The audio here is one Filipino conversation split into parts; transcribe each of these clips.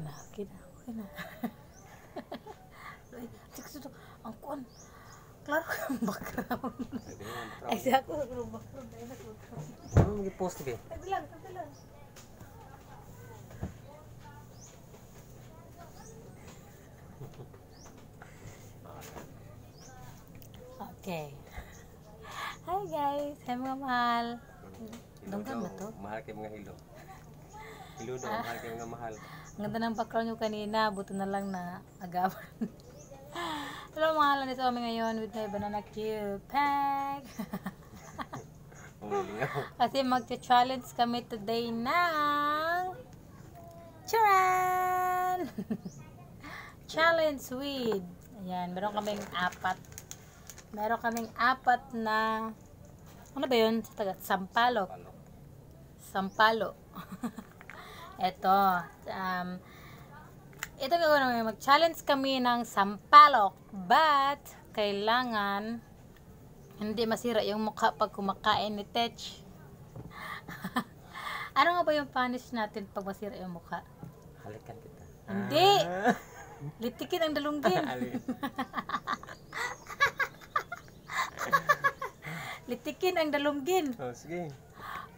na, okay na, okay na. Sige, ang kuan. Klaro ang background. Ay, siya ako sa background. Ay, nag-background. Ano mag-post ka? Sabi lang. Okay. Hi guys, hi mga mahal. Dunggan ba to? Mahal kayo mga hilo. Hilo daw, mahal kayo mga mahal. Ang ganda ng background nyo kanina, buto na lang na agawan. Hello mga nandito kami ngayon with my banana cube pack. Kasi magcha-challenge kami today ng charan! Challenge with. Ayan, meron kaming apat na ano ba yun? Sampalok. Sampalo. Ito gagawin namin, mag-challenge kami ng sampalok, but kailangan hindi masira yung mukha pag kumakain ni Tech. Ano nga ba yung punish natin pag masira yung mukha? Halikan kita. Hindi! Litikin ang dalunggin. Litikin ang dalunggin. Oh, sige.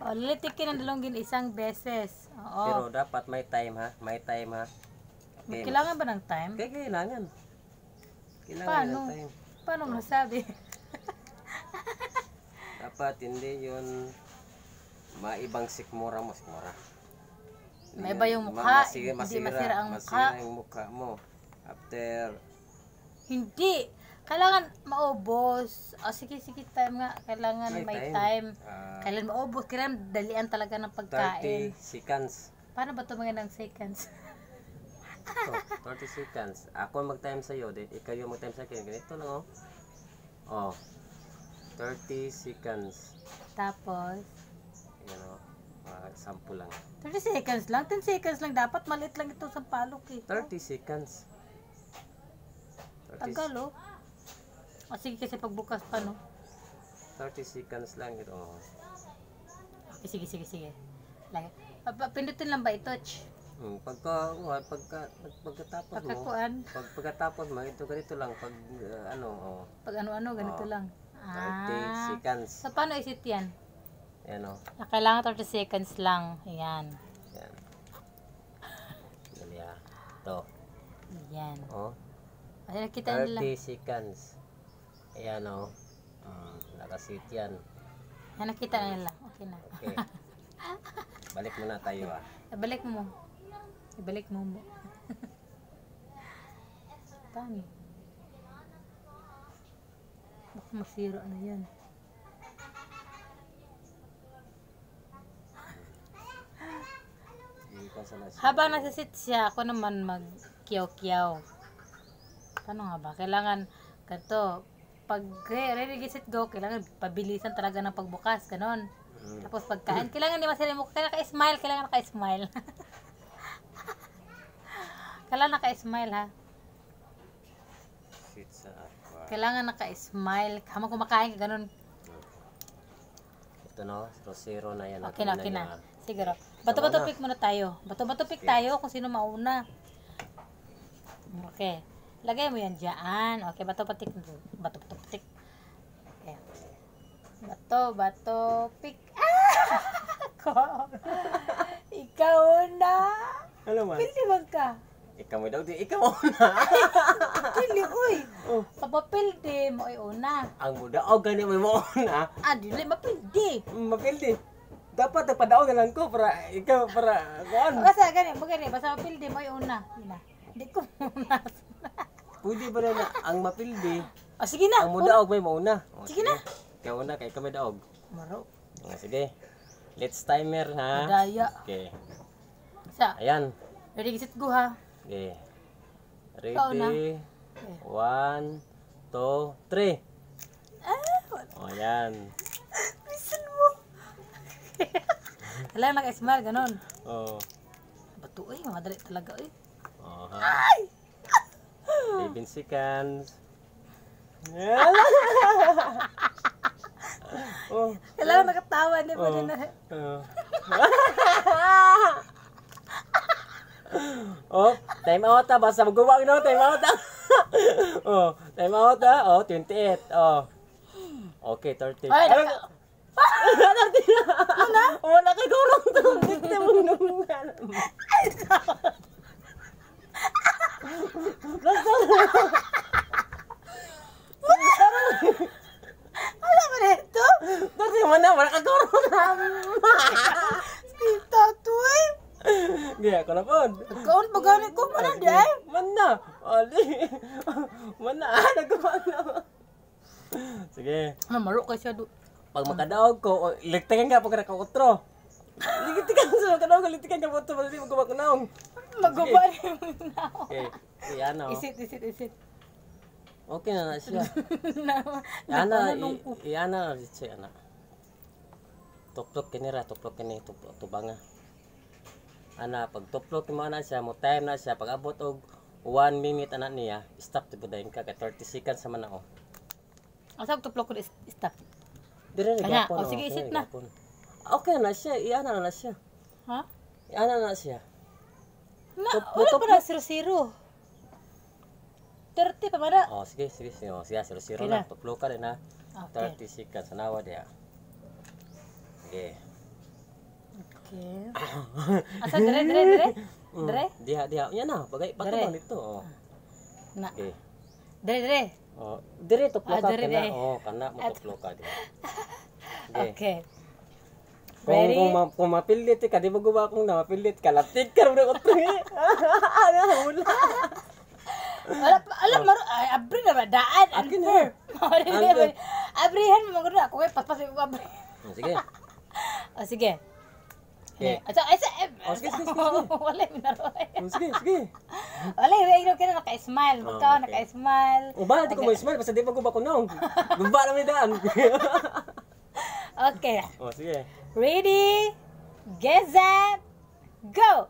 O, litikin ang dalunggin isang beses. Oo. Pero dapat may time ha. May time ha. Okay. Kailangan ba ng time? Kailangan. Paano? Ng time. Paano masabi? Dapat hindi yun maibang sikmura mo. May iba yung mukha, hindi masira ang mukha. Masira yung mukha mo. After Hindi. Kailangan maubos. O sige, time nga. Kailangan may time. Kailangan maubos. Kailangan dalian talaga ng pagkain. 30 seconds. Paano ba ito mga ng seconds? 30 seconds. Ako mag-time sa'yo. Ikaw yung mag-time sa akin. Ganito lang oh. Oh. 30 seconds. Tapos? Yan o. Sample lang. 30 seconds lang? 10 seconds lang. Dapat maliit lang ito sa palok eh. 30 seconds. Tagal oh. O sige kasi pagbukas pa no. 30 seconds lang ito. Okay, sige. Like, pindutin lang ba ito? Pagkatapos mo, ito ganito lang. Pag ano, ganito lang. 30 seconds. So, paano isit yan? Yan o. Kailangan 30 seconds lang. Ayan. Yan. Dali ha. Ito. Ayan. O. Ay, nakita 30 nila. seconds. Ayan o. Nakasit yan. Yan, nakita nila. Okay na. Okay. Balik muna tayo ha. Ibalik mo. Tani. Baka masira na yan. Habang nasisit siya, ako naman mag-kiyaw-kiyaw. Paano nga ba? Kailangan ganito. Pag ready, get, go, kailangan pabilisan talaga ng pagbukas. Ganon. Tapos pagkain, kailangan di masira mo. Kailangan naka-smile. Kailangan naka-smile ha. Kailangan naka-smile. Habang kumakain ka, ganon. Ito no, zero na yan. Okay na. Siguro. Bato-bato pick muna tayo. Bato-bato pick tayo kung sino mauna. Okay. Lagay mo yan dyan. Okay, bato-bato pick. Okay. Bato pick. Ikaw na. Ano man? Pili bang ka? Ikaw mo daw, ikaw una. Pili, uy. Papapildi mo ay una. Ang muda, gani mo una. Dili, mapildi. Mapildi. Dapat napadaog na lang ko para kuan. Basta gani, basta mapildi mo ay una. Hindi ko muna. Pwede ba na ang mapildi? Sige na. Ang mudaog may mauna. Sige na. Ikaw una, kay kami daog. Maro. Sige. Let's timer ha. Daya. Okay. Ayan. Ready, set, go ha. Okay. Ready. 1, 2, 3. Ayan. Listen mo. Kailangan naka-smile, ganon. Bato, madali talaga, Ay! 11 seconds. Kailangan nakatawa, hindi pa din na. Oh, time out ta. Basta magubak no, time out ta. Oh, time out ta. Oh, 28. Oh. Okay, 30. Ay, Ano? Wala ka gulong to. Dito mo nung. Alam mo nito? Dati mo na, wala ka gulong. Sita to eh. Gaya ko na po. Kaon pa gani ko man na day. Mana? Ali. Mana? Nagawa na. Sige. Namaro ka siya do. Pag makadaog ko, electrikan ka pag nakakutro. Electrikan sa makadaog, electrikan ka po ito. Hindi mo kumakunaong. Magubari mo na. Okay. Yan o. Isit. Okay na siya. Na. Yan na. Siya na. Tuplok kinira. Tuplok kini. Tubanga. Ana, pag tuplok mo na siya, mo time na siya. Pag abot og 1 minute anak niya, stop to budayin ka. Kaya 30 seconds sama na o. Asa tuplok ko stop. Dire Kanya, gapon. sige, isit na. Okay na siya. Iyan na siya. Ha? Iyan na siya. Wala pa na 0-0. 30 pa mana. Oh, sige. Oh, siya, 0-0 Kailan? na. Tuplok ka rin ha. Okay. 30 seconds. Sanawa dia. Okay. Okay. Asa dire? Diha. Yan na. Bagay Dire. dito. Oh. Na. Okay. Dire. Oh, dire tuplok ka dire, kana. dire. Oh, kana mo tuplok ka diha. Okay. Kung, Ready? kung mapilit ka, di ba guba kung na mapilit ka, lapit ka rin ako ito. Wala. Alam maro abri na ba daan Akin unfair. Unfair. Abrihan mo gud ako paspas ko abri. Sige. Oh sige. Okay. Asa. Oh, sige. Wala mi naroy. Sige. Wala rin ka na naka-smile. Magkaw okay. naka-smile. O ba, di ko may smile, basta di ba guba ko naong. Guba na may daan. Okay. Oh, sige. Ready? Get set. Go.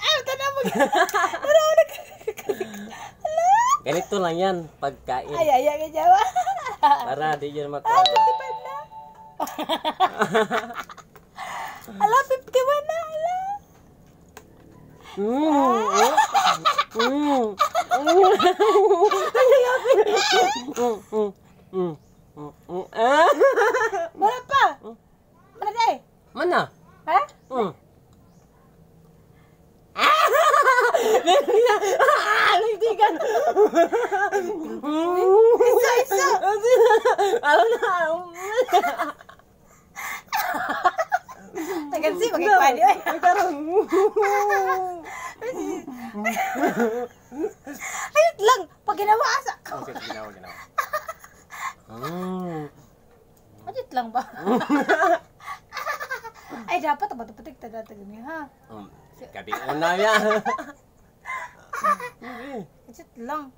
Tanaw mo. Ganito lang yan, pagkain. Ay, gajawa. Para di yun makawa. Ala, 51 na, ala. Mana pa? Mana day? Mana? Ha? Nagtigan. Isa. Alam na. Tagan si, magkipadi. Ayot lang. Pag ginawa, asa ko. Okay, ginawa. Ayot lang ba? Ay, dapat tapat-tapatik tagatagin niya, ha? Kabi una yan. Ayot lang.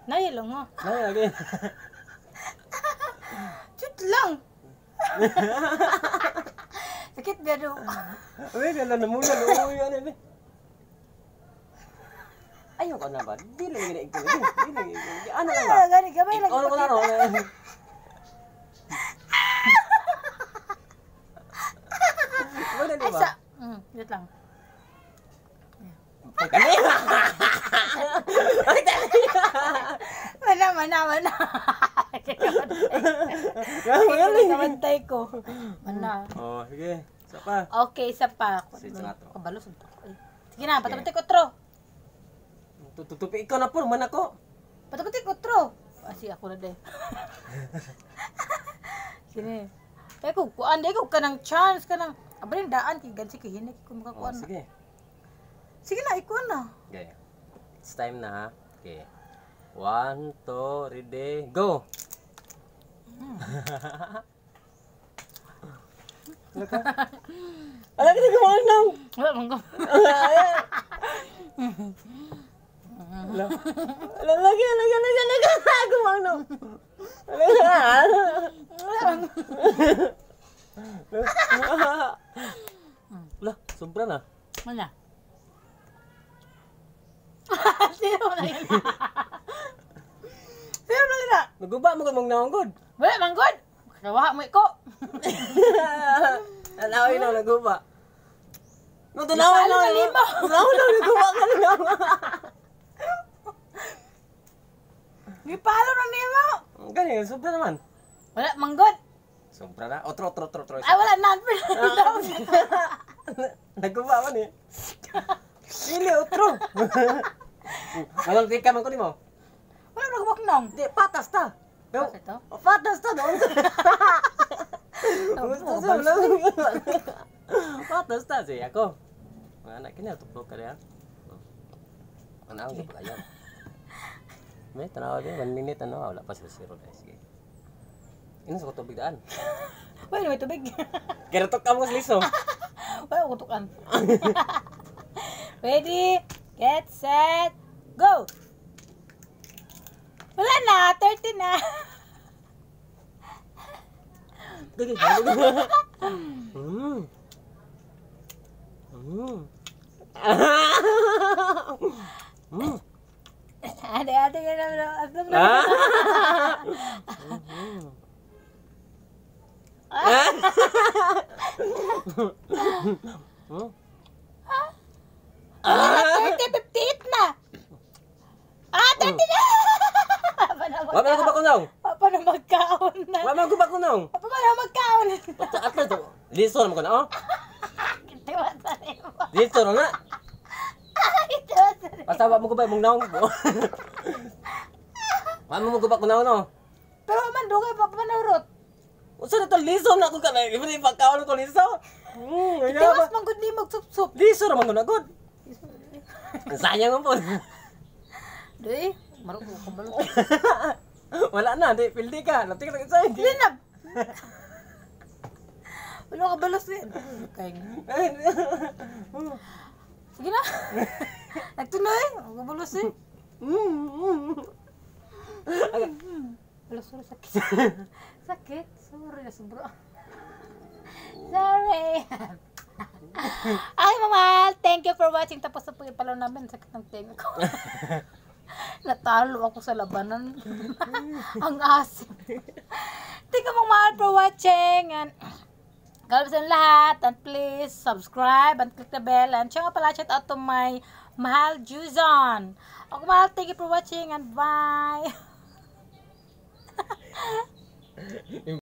Naya lang, ha? Lagi. Ayot lang. Sakit ba do? Uy, gala na muna. Uy, ano ba? Ayaw ka na ba? Di lang gina ikaw. Di lang ikaw. Ano lang ba? Gani, gamay lang. Ano ko na ro? Wala di ba? Ayot lang. Kani? Ay, dali. Mana. Kamantay ko. Mana. Oh, sige. Isa pa. Okay, isa pa. Sige nga to. Kabalo sa to. Sige na, patapatay ko otro. Tutupi ikaw na po, man ako. Patapatay ko otro. Asi ako na din. Sini. Kaya ko, kuan di ko kanang chance kanang abring daan kay gansi kay hinik ko Oh, makakuan. sige. Sige na, ikuan na. Okay. It's time na ha. Okay. 1, 2, ready, go! Alam ka na gumawa nang! Wala mong ko. Lagi! Gumawa nang! Lah, sobra na. Mana? Sino na yun? Sino na yun? Naguba mo kung naunggod. Wala, manggod! Kawaha mo ko. Alawin na naguba. No, tanawa Ipalo na lima. Tanawa na, nagawa ka na. Gipalo na nimo. Ganyan, sobra naman. Wala, manggod. Sobra na. Otro. Ay, wala na. Nagawa man eh. Pili, otro. Walang tika man ko ni mo. Wala nagwak nang. Di, patas ta. Bakit ito? Patas ta doon. Gusto sa lang. Patas ta siya ako. Mga anak kanya, tuplok ka rin. Ano ako sa palayan. May tanawa din, 1 minute ano, wala pa sa 0 guys. Sige. Ino sa tubig daan. Wala, may tubig. Kaya tok ka mo sa liso. Wala, kutukan. Ready, get, set, go! Wala na, 30 na. Gagi. Ade ka na. Ah, 30, 58 na. 30 na. Wa man ko ba kunaw? Papa na magkaon na. Wa man ko ba kunaw? Papa na magkaon. At to. Liso naman ko na, oh. Kitiwa sa nimo. Liso na. Kitiwa sa nimo. Basta wa mo ko ba mong naong. Wa mo ko ba kunaw no? Pero man, dugay pa panurot. Usa na to liso na ko kana. Iba ni pagkaon ko liso. Tiwas man gud ni magsup-sup. Liso naman ko na good. Sayang mo po. Dui, marunong ko balo. Wala na, di pildi ka. Latik na sa Dili na. Wala ka balos din. Kay. Sige na. Nagtuloy, ako balos eh. Balos, sorry, sakit. Sakit, sorry na sobra. Sorry. Ay, mama, thank you for watching. Tapos na po yung palaw namin. Sakit ng tenga ko. Natalo ako sa labanan. Ang asim. Thank you, mama, for watching. And God bless lahat. And please subscribe and click the bell. And siya nga pala, shout out to my mahal Juzon. Ako mahal, thank you for watching and bye.